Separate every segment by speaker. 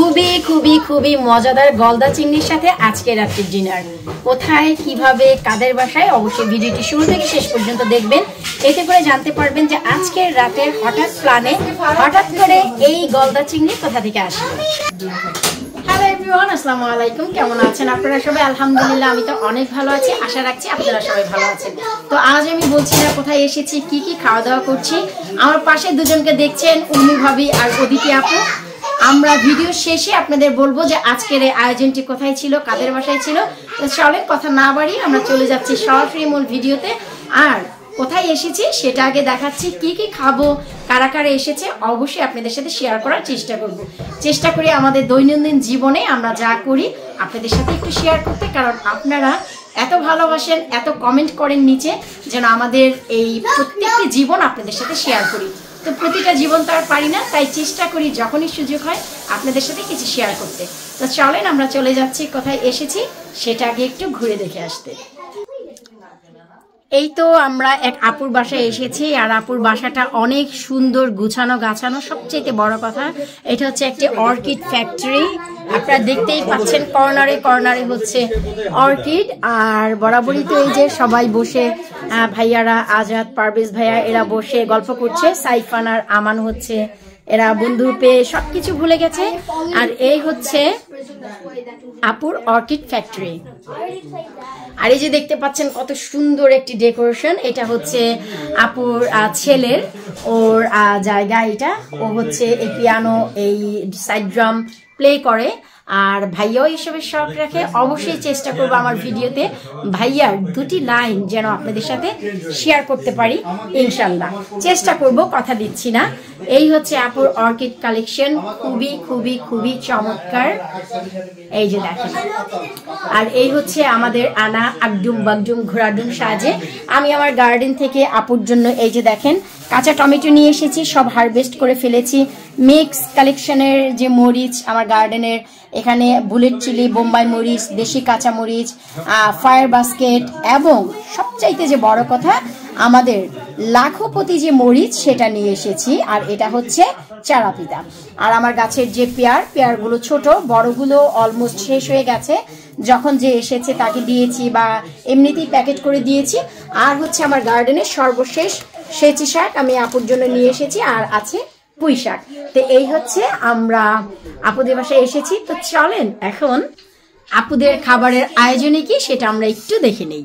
Speaker 1: খুবই খুবই খুবই মজাদার গলদা চিংড়ির সাথে আজকে রাতের ডিনার। কোথায়, কিভাবে, কাদের বাসায়, অবশ্যই ভিডিওটি শুরু থেকে শেষ পর্যন্ত দেখবেন। এতে করে জানতে পারবেন যে আজকের রাতের হঠাৎ প্ল্যানে হঠাৎ করে এই গলদা চিংড়ি কোথা থেকে আসে। হ্যালো এভরিওয়ান, আসসালামু আলাইকুম। কেমন আছেন আপনারা সবাই? আলহামদুলিল্লাহ, আমি তো অনেক ভালো আছি। আশা রাখছি আপনারা সবাই ভালো আছেন। তো আজ আমি বলছি না কোথায় এসেছি, কি কি খাওয়া দাওয়া করছি। আমার পাশে দুজনকে দেখছেন, উর্মি ভাবি আর অদিতি আপু। আমরা ভিডিও শেষে আপনাদের বলবো যে আজকের এই আয়োজনটি কোথায় ছিল, কাদের বাসায় ছিল। তো চলেন কথা না বাড়িয়ে আমরা চলে যাচ্ছি সরাসরি মূল ভিডিওতে। আর কোথায় এসেছি সেটা আগে দেখাচ্ছি, কি কি খাবো, কারা কারা এসেছে অবশ্যই আপনাদের সাথে শেয়ার করার চেষ্টা করি আমাদের দৈনন্দিন জীবনে আমরা যা করি আপনাদের সাথে একটু শেয়ার করতে। কারণ আপনারা এত ভালোবাসেন, এত কমেন্ট করেন নিচে, যেন আমাদের এই প্রত্যেকটি জীবন আপনাদের সাথে শেয়ার করি। তো প্রতিটা জীবন তো আর পারি না, তাই চেষ্টা করি যখনই সুযোগ হয় আপনাদের সাথে কিছু শেয়ার করতে। তো চলেন আমরা চলে যাচ্ছি কোথায় এসেছি সেটা আগে একটু ঘুরে দেখে আসতে। এই তো আমরা এক আপুর বাসায় এসেছি, আর আপুর বাসাটা অনেক সুন্দর, গুছানো গাছানো। সবচেয়ে বড় কথা, এটা হচ্ছে একটি অর্কিড ফ্যাক্টরি। আপনারা দেখতেই পাচ্ছেন কর্নারে কর্নারে হচ্ছে অর্কিড। আর বরাবরই তো এই যে সবাই বসে, ভাইয়ারা আজাদ, পারভেজ ভাইয়া এরা বসে গল্প করছে। সাইফান আর আমান হচ্ছে এরা বন্ধু পেয়ে সবকিছু ভুলে গেছে। আর এই হচ্ছে আপুর অর্কিড ফ্যাক্টরি। আর এই যে দেখতে পাচ্ছেন কত সুন্দর একটি ডেকোরেশন, এটা হচ্ছে আপুর ছেলের, ওর জায়গা এটা। ও হচ্ছে এই পিয়ানো, এই সাইড ড্রাম প্লে করে। আর ভাইয়াও এইসবের শখ রাখে। অবশ্যই চেষ্টা করবো আমার ভিডিওতে ভাইয়ার দুটি লাইন যেন আপনাদের সাথে শেয়ার করতে পারি, ইনশাল্লাহ চেষ্টা করব, কথা দিচ্ছি না। এই হচ্ছে আপুর অর্কিড কালেকশন, খুবই খুবই খুবই চমৎকার। এই যে দেখেন। আর এই হচ্ছে আমাদের আনা আগডুম বাগডুম ঘোরাডুম সাজে। আমি আমার গার্ডেন থেকে আপুর জন্য এই যে দেখেন কাঁচা টমেটো নিয়ে এসেছি, সব হারভেস্ট করে ফেলেছি। মিক্স কালেকশনের যে মরিচ আমার গার্ডেনের, এখানে বুলেট চিলি, বোম্বাই মরিচ, দেশি কাঁচা মরিচ, ফায়ার বাস্কেট, এবং সবচাইতে যে বড় কথা আমাদের লাখপতি যে মরিচ সেটা নিয়ে এসেছি। আর এটা হচ্ছে চারাপিতা। আর আমার গাছের যে পেয়ারগুলো ছোট, বড়গুলো অলমোস্ট শেষ হয়ে গেছে। যখন যে এসেছে তাকে দিয়েছি বা এমনিতেই প্যাকেট করে দিয়েছি। আর হচ্ছে আমার গার্ডেনের সর্বশেষ সেচি শাক আমি আপুর জন্য নিয়ে এসেছি, আর আছে পুঁই শাক। তো এই হচ্ছে আমরা আপুদের বাসায় এসেছি। তো চলেন এখন আপুদের খাবারের আয়োজনে কি সেটা আমরা একটু দেখে নেই।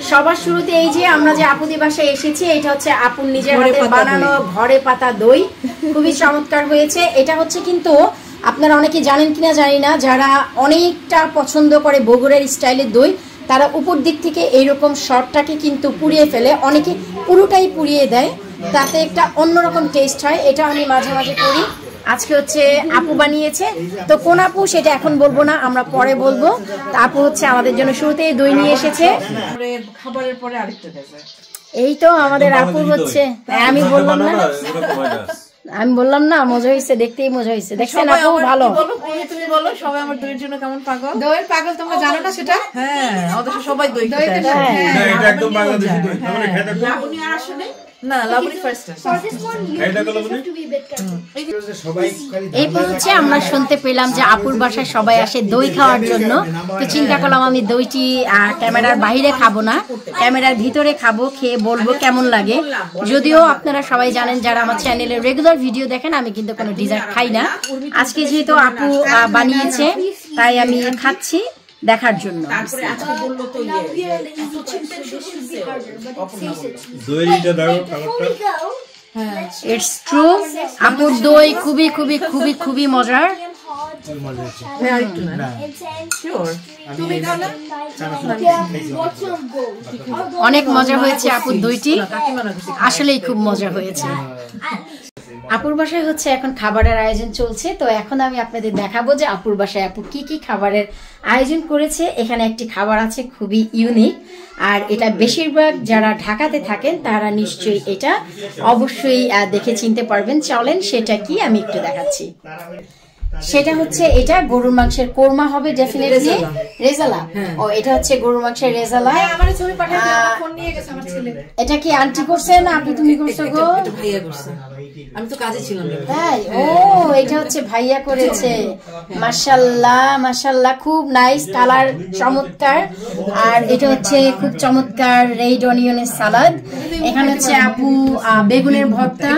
Speaker 1: সবার শুরুতে এই যে আমরা যে আপুদের বাসায় এসেছি, এটা হচ্ছে আপুর নিজের হাতে বানানো ঘরে পাতা দই। খুবই চমৎকার হয়েছে। এটা হচ্ছে কিন্তু আপনারা অনেকে জানেন কিনা জানি না, যারা অনেকটা পছন্দ করে বগুড়ার স্টাইলের দই, তারা উপর দিক থেকে এইরকম শর্টটাকে কিন্তু পুড়িয়ে ফেলে, অনেকে পুরোটাই পুড়িয়ে দেয়, তাতে একটা অন্যরকম টেস্ট হয়। এটা আমি মাঝে মাঝে করি। আজকে হচ্ছে আপু বানিয়েছে। তো কোন আপু সেটা এখন বলবো না, আমরা পরে বলবো। তা আপু হচ্ছে আমাদের জন্য শুরুতেই দই নিয়ে এসেছে। এই তো আমাদের আপু হচ্ছে, আমি বললাম না মজা হয়েছে, দেখতেই মজা হয়েছে। দেখছেন আপু ভালো।
Speaker 2: তুমি বলো সবাই আমার দইয়ের জন্য কেমন পাগল? দইয়ের পাগল তোমরা জানো না সেটা? হ্যাঁ, আমাদের সবাই দই খেতে আসে।
Speaker 3: হ্যাঁ, এটা একদম বাংলাদেশি দই। তাহলে খেতে তো
Speaker 2: লাবণী আর আসলে না, লাবণী ফার্স্ট আছে।
Speaker 1: এরপর হচ্ছে আমরা শুনতে পেলাম যে আপুর বাসায় সবাই আসে দই খাওয়ার জন্য। তো চিন্তা করলাম আমি দইটি ক্যামেরার বাইরে খাবো না, ক্যামেরার ভিতরে খাবো, খেয়ে বলবো কেমন লাগে। যদিও আপনারা সবাই জানেন যারা আমার চ্যানেলে রেগুলার ভিডিও দেখেন, আমি কিন্তু কোনো ডিজার্ট খাই না। আজকে যেহেতু আপু বানিয়েছে তাই আমি খাচ্ছি দেখার জন্য। ইটস ট্রু, আপুর দই খুবই খুবই খুবই খুবই মজার। অনেক মজা হয়েছে আপুর দইটি, আসলেই খুব মজা হয়েছে। আপুর বাসায় হচ্ছে এখন খাবারের আয়োজন চলছে। তো এখন আমি আপনাদের দেখাবো যে আপুর বাসায় আপু কি কি খাবারের আয়োজন করেছে। এখানে একটি খাবার আছে খুবই ইউনিক, আর এটা বেশিরভাগ যারা ঢাকাতে থাকেন তারা নিশ্চয়ই এটা অবশ্যই দেখে চিনতে পারবেন। চলেন সেটা কি আমি একটু দেখাচ্ছি। সেটা হচ্ছে এটা গরুর মাংসের কোরমা হবে ডেফিনেটলি। রেজালা, ও এটা হচ্ছে গরুর মাংসের রেজালা।
Speaker 2: আমারে ছবি পাঠিয়ে দিও, ফোন নিয়ে গেছে আমার ছেলে।
Speaker 1: এটা কি আন্টি করছে না আপনি তুমি করছো গো?
Speaker 2: এটা ভাইয়া করছে। আমি তো কাজে ছিলাম।
Speaker 1: তাই? ও এটা হচ্ছে ভাইয়া করেছে। মাশাআল্লাহ মাশাআল্লাহ, খুব নাইস, কালার চমৎকার। আর এটা হচ্ছে খুব চমৎকার রেড অনিয়নের সালাদ। এখানে হচ্ছে আপু বেগুনের ভর্তা,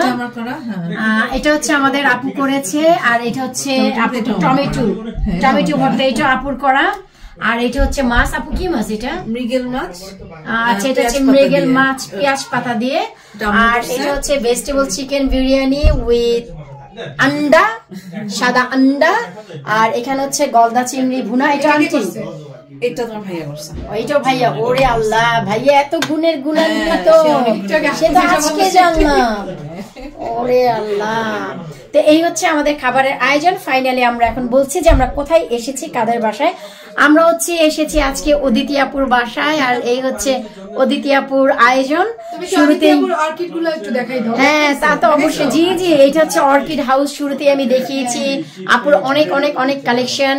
Speaker 1: এটা হচ্ছে আমাদের আপু করেছে। আর এটা হচ্ছে আপু টমেটো ভর্তা, এটা আপুর করা। আর এটা হচ্ছে মাছ, আপু কি মাছ এটা?
Speaker 2: মৃগেল মাছ।
Speaker 1: আচ্ছা, এটা হচ্ছে মৃগেল মাছ পেঁয়াজ পাতা দিয়ে। আর এটা হচ্ছে ভেজিটেবল চিকেন বিরিয়ানি উইথ আন্ডা, সাদা আন্ডা। আর এখানে হচ্ছে গলদা চিংড়ি ভুনা। এটা আন্টি,
Speaker 2: এটা তোমার ভাইয়া করছে।
Speaker 1: এইটাও ভাইয়া। ওরে আল্লাহ, ভাইয়া এত গুণের গুণান্বিত, সেটা আজকে জানলাম। ওরে আল্লাহ। তো এই হচ্ছে আমাদের খাবারের আয়োজন। ফাইনালি আমরা এখন বলছি যে আমরা কোথায় এসেছি, কাদের বাসায়। আমরা হচ্ছে এসেছি আজকে অদিতি আপুর বাসায়। আর এই হচ্ছে অদিতি আপুর আয়োজন। শুরুতে
Speaker 2: অর্কিড গুলো একটু দেখাই দাও।
Speaker 1: হ্যাঁ, তা তো অবশ্যই। জি জি, এটা হচ্ছে অর্কিড হাউস। শুরুতে আমি দেখিয়েছি আপুর অনেক অনেক অনেক কালেকশন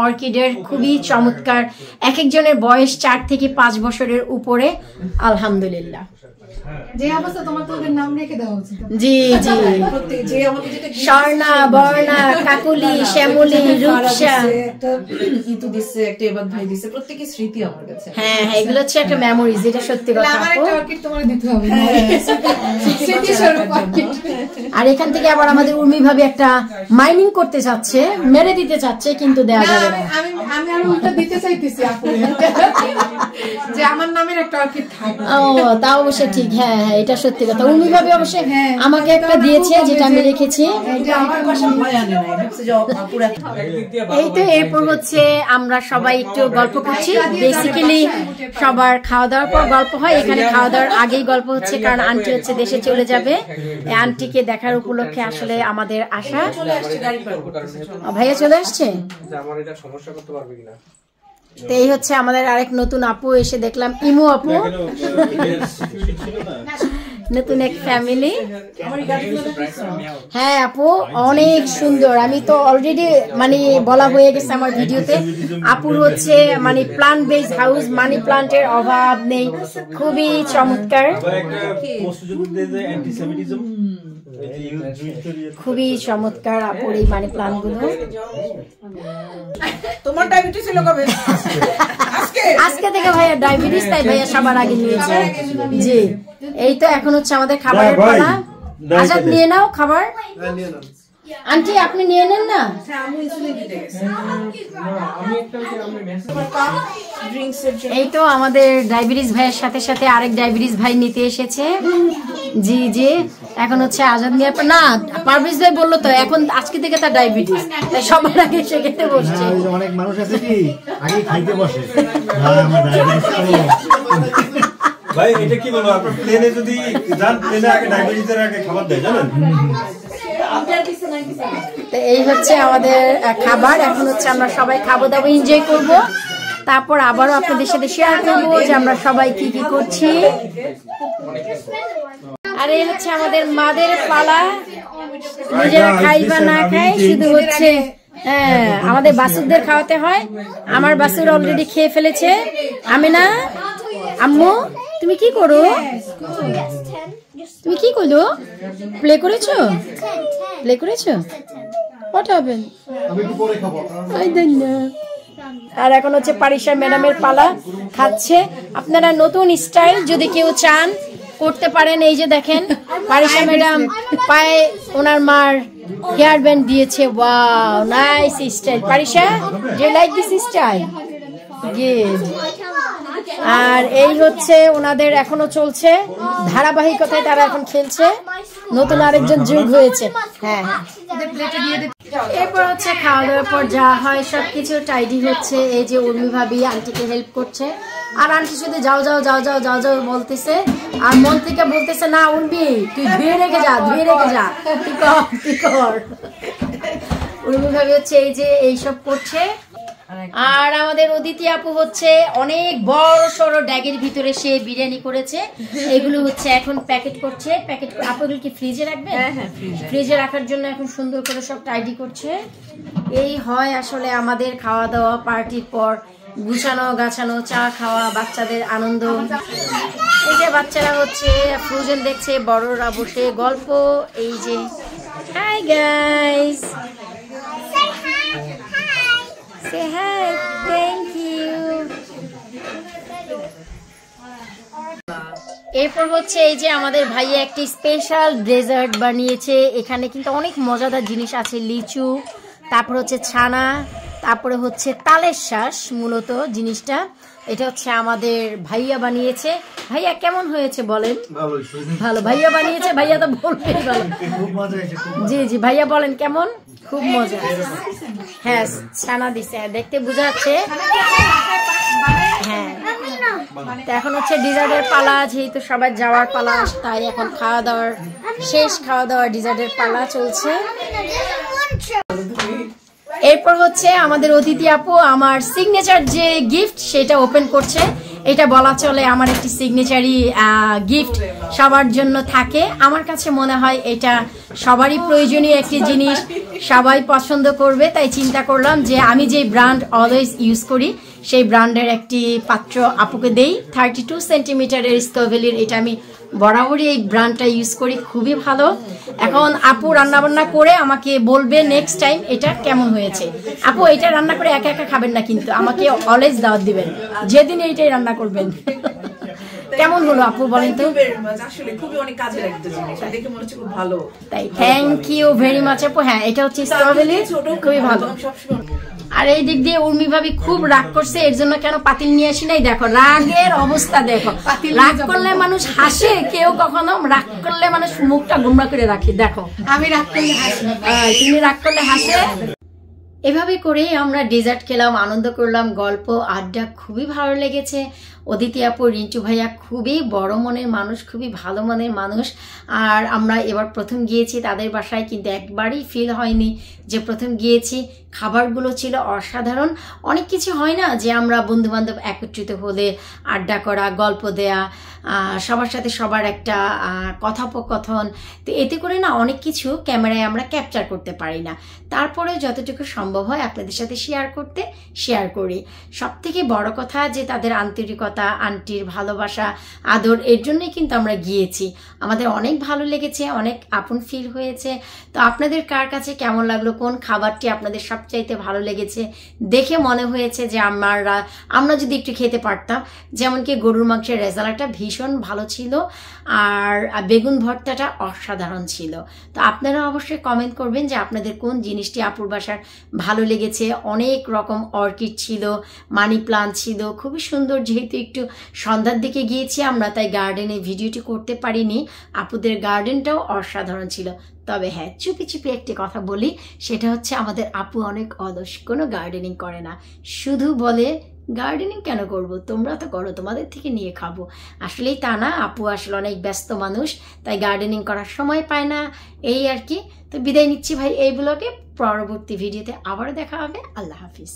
Speaker 1: অর্কিডের, খুবই চমৎকার। এক একজনের বয়স 4 থেকে 5 বছরের উপরে, আলহামদুলিল্লাহ।
Speaker 2: যে অবস্থা, তোমার তো ওদের নাম রেখে দেওয়া উচিত।
Speaker 1: জি জি,
Speaker 2: যে আমাকে যেটা
Speaker 1: স্বর্ণা, বর্ণা, কাকুলি, শ্যামলী, রূপসা,
Speaker 2: একটা ইতু দিচ্ছে, একটা এবার ভাই দিচ্ছে, প্রত্যেকই স্মৃতি আমার কাছে।
Speaker 1: হ্যাঁ হ্যাঁ, এগুলো হচ্ছে একটা মেমোরিজ, যেটা সত্যি কথা।
Speaker 2: আমার একটা অর্কিড তোমার দিতে হবে, স্মৃতি স্বরূপ অর্কিড।
Speaker 1: আর এখান থেকে আবার আমাদের উর্মি ভাবে একটা মাইনিং করতে চাচ্ছে, মেরে দিতে চাচ্ছে, কিন্তু দেওয়া যাবে না।
Speaker 2: আমি আর উল্টা দিতে চাইতেছি আপু, যে আমার নামের একটা অর্কিড থাকে।
Speaker 1: ও, তা অবশ্য ঠিক। হ্যাঁ হ্যাঁ, এটা সত্যি কথা। উর্মি ভাবে অবশ্যই আমাকে একটা দিয়েছে, যেটা আমি রেখেছি। এই তো, এরপর হচ্ছে আমরা সবাই একটু গল্প করছি। বেসিক্যালি সবার খাওয়া দাওয়ার পর গল্প হয়, এখানে খাওয়া দাওয়ার আগেই গল্প হচ্ছে, কারণ আন্টি হচ্ছে দেশে চলে যাবে। আন্টিকে দেখার উপলক্ষে আসলে আমাদের আশা। ভাইয়া চলে আসছে। তো এই হচ্ছে আমাদের আরেক নতুন আপু এসে দেখলাম, ইমু আপু, নতুন এক ফ্যামিলি। হ্যাঁ আপু, অনেক সুন্দর। আমি তো অলরেডি মানে বলা হয়ে গেছে আমার ভিডিওতে, আপুর হচ্ছে মানে প্লান্ট বেস হাউস, মানি প্লান্টের অভাব নেই, খুবই চমৎকার, খুবই চমৎকার আপুর এই মানি প্লান্ট গুলো।
Speaker 2: তোমার ডায়াবেটিস ছিল কবে?
Speaker 1: আজকে থেকে ভাইয়া ডায়াবেটিস, তাই ভাইয়া সবার আগে নিয়েছে। জি, এই তো এখন হচ্ছে আমাদের খাবারের পালা। আজাদ নিয়ে নাও খাবার। আন্টি আপনি নিয়ে নেন না। এই তো আমাদের ডায়াবেটিস ভাইয়ের সাথে সাথে আরেক ডায়াবেটিস ভাই নিতে এসেছে। জি জি, এখন হচ্ছে আজাদ নিয়ে না, পারভেজ ভাই বললো তো এখন আজকে থেকে তার ডায়াবেটিস, তাই সবার আগে সে খেতে বসছে।
Speaker 4: অনেক মানুষ আছে কি আগে খাইতে বসে।
Speaker 3: ভাই এটা কি বলবো, আপনার প্লেনে যদি যান, প্লেনে আগে ডায়াবেটিসের আগে খাবার দেয়, জানেন?
Speaker 1: তো এই হচ্ছে আমাদের খাবার। এখন হচ্ছে আমরা সবাই খাবো দাবো, এনজয় করব, তারপর আবারও আপনাদের সাথে শেয়ার করবো যে আমরা সবাই কি কি করছি। আর এই হচ্ছে আমাদের মাদের পালা, নিজেরা খাই বা না খাই, শুধু হচ্ছে হ্যাঁ আমাদের বাসুরদের খাওয়াতে হয়। আমার বাসুর অলরেডি খেয়ে ফেলেছে। আমি না, আম্মু তুমি কি করো? তুমি কি করো? প্লে করেছো? প্লে করেছো? What happen? I don't know. আর এখন হচ্ছে পারিশা ম্যাডামের পালা, খাচ্ছে। আপনারা নতুন স্টাইল যদি কেউ চান করতে পারেন। এই যে দেখেন, পারিশা ম্যাডাম পায়ে ওনার মার হেয়ার ব্যান্ড দিয়েছে। Wow, nice style. Parisha, do you like this style? Good. আর এই হচ্ছে ওনাদের এখনো চলছে ধারাবাহিকতায়, তারা এখন খেলছে। নতুন আরেকজন যোগ হয়েছে। হ্যাঁ হ্যাঁ, এরপর হচ্ছে খাওয়া দাওয়ার পর যা হয় সবকিছু টাইডি হচ্ছে। এই যে উর্মি ভাবি আন্টিকে হেল্প করছে, আর আন্টি শুধু যাও যাও যাও যাও যাও যাও বলতেছে, আর মন থেকে বলতেছে না উর্মি তুই ধুয়ে রেখে যা, ধুয়ে রেখে যা, তুই কর তুই কর। উর্মি ভাবি হচ্ছে এই যে এইসব করছে। আর আমাদের অদিতি আপু হচ্ছে অনেক বড় সড়ো ড্যাগের ভিতরে সে বিরিয়ানি করেছে। এগুলো হচ্ছে এখন প্যাকেট করছে। প্যাকেট আপুগুলো কি ফ্রিজে রাখবে? হ্যাঁ, ফ্রিজে রাখার জন্য এখন সুন্দর করে সব টাইডি করছে। এই হয় আসলে আমাদের খাওয়া দাওয়া পার্টির পর, গুছানো গাছানো, চা খাওয়া, বাচ্চাদের আনন্দ। এই যে বাচ্চারা হচ্ছে ফ্রোজেন দেখছে, বড়রা বসে গল্প। এই যে হাই গাইস, সে হাই, থ্যাংক ইউ। এরপর হচ্ছে এই যে আমাদের ভাইয়া একটি স্পেশাল ডেজার্ট বানিয়েছে। এখানে কিন্তু অনেক মজাদার জিনিস আছে, লিচু, তারপর হচ্ছে ছানা, তারপরে হচ্ছে তালের শ্বাস। মূলত জিনিসটা এটা হচ্ছে আমাদের ভাইয়া বানিয়েছে। ভাইয়া কেমন হয়েছে বলেন? ভালো, ভাইয়া বানিয়েছে, ভাইয়া তো বলবেই ভালো। জি জি ভাইয়া বলেন কেমন? খুব মজা। হ্যাঁ ছানা দিছে, দেখতে বোঝা যাচ্ছে। হ্যাঁ তো এখন হচ্ছে ডিজার্টের পালা, যেহেতু সবাই যাওয়ার পালা, তাই এখন খাওয়া দাওয়ার শেষ, খাওয়া দাওয়ার ডিজার্টের পালা চলছে। এরপর হচ্ছে আমাদের অতিথি আপু আমার সিগনেচার যে গিফট সেটা ওপেন করছে। এটা বলা চলে আমার একটি সিগনেচারি গিফট সবার জন্য থাকে। আমার কাছে মনে হয় এটা সবারই প্রয়োজনীয় একটি জিনিস, সবাই পছন্দ করবে, তাই চিন্তা করলাম যে আমি যে ব্র্যান্ড অলওয়েজ ইউজ করি সেই ব্র্যান্ডের একটি পাত্র আপুকে দেই। 32 সেন্টিমিটারের স্কোভেলির, এটা আমি বরাবরই এই ব্র্যান্ডটা ইউজ করি, খুবই ভালো। এখন আপু রান্নাবান্না করে আমাকে বলবে নেক্সট টাইম এটা কেমন হয়েছে। আপু এটা রান্না করে একা একা খাবেন না কিন্তু, আমাকে অলওয়েজ দাওয়াত দিবেন যেদিন এইটাই রান্না করবেন। কেমন হলো আপু বলেন তো?
Speaker 2: আসলে খুবই অনেক কাজে লাগতো জিনিস, দেখে মনে হচ্ছে খুব ভালো।
Speaker 1: তাই থ্যাংক ইউ ভেরি মাচ আপু। হ্যাঁ এটা হচ্ছে স্ট্রবেরি, খুবই ভালো। আর এই দিক দিয়ে উর্মি ভাবি খুব রাগ করছে, এর জন্য কেন পাতিল নিয়ে আসি নাই। দেখো রাগের অবস্থা, দেখো রাগ করলে মানুষ হাসে, কেউ কখনো রাগ করলে মানুষ মুখটা গুমরা করে রাখে। দেখো আমি রাগ করলে হাসি, তুমি রাগ করলে হাসে। এভাবে করে আমরা ডেজার্ট খেলাম, আনন্দ করলাম, গল্প আড্ডা, খুবই ভালো লেগেছে। অদিতি আপু, রিন্টু ভাইয়া খুবই বড় মনের মানুষ, খুবই ভালো মনের মানুষ। আর আমরা এবার প্রথম গিয়েছি তাদের বাসায়, কিন্তু একবারই ফিল হয়নি যে প্রথম গিয়েছি। খাবারগুলো ছিল অসাধারণ। অনেক কিছু হয় না যে আমরা বন্ধুবান্ধব একত্রিত হলে আড্ডা করা, গল্প দেয়া, সবার সাথে সবার একটা কথোপকথন, তো এতে করে না অনেক কিছু ক্যামেরায় আমরা ক্যাপচার করতে পারি না। তারপরে যতটুকু সম্ভব হয় আপনাদের সাথে শেয়ার করি। সব থেকে বড় কথা যে তাদের আন্তরিকতা, আন্টির ভালোবাসা, আদর, এর জন্যই কিন্তু আমরা গিয়েছি। আমাদের অনেক ভালো লেগেছে, অনেক আপন ফিল হয়েছে। তো আপনাদের কার কাছে কেমন লাগলো, কোন খাবারটি আপনাদের সবচাইতে ভালো লেগেছে, দেখে মনে হয়েছে যে আমরা যদি একটু খেতে পারতাম। যেমন কি গরুর মাংসের রেজালাটা ভীষণ ভালো ছিল, আর বেগুন ভর্তাটা অসাধারণ ছিল। তো আপনারা অবশ্যই কমেন্ট করবেন যে আপনাদের কোন জিনিসটি আপুর বাসার ভালো লেগেছে। অনেক রকম অর্কিড ছিল, মানি প্লান্ট ছিল, খুবই সুন্দর। যেহেতু একটু সন্ধ্যার দিকে গিয়েছি আমরা, তাই গার্ডেনে ভিডিওটি করতে পারিনি। আপুদের গার্ডেনটাও অসাধারণ ছিল। তবে হ্যাঁ, চুপি চুপি একটি কথা বলি, সেটা হচ্ছে আমাদের আপু অনেক অলস, কোনো গার্ডেনিং করে না, শুধু বলে গার্ডেনিং কেন করব, তোমরা তো করো, তোমাদের থেকে নিয়ে খাবো। আসলেই তা না, আপু আসলে অনেক ব্যস্ত মানুষ, তাই গার্ডেনিং করার সময় পায় না, এই আর কি। তো বিদায় নিচ্ছি ভাই এই ব্লগে, পরবর্তী ভিডিওতে আবারও দেখা হবে। আল্লাহ হাফিজ।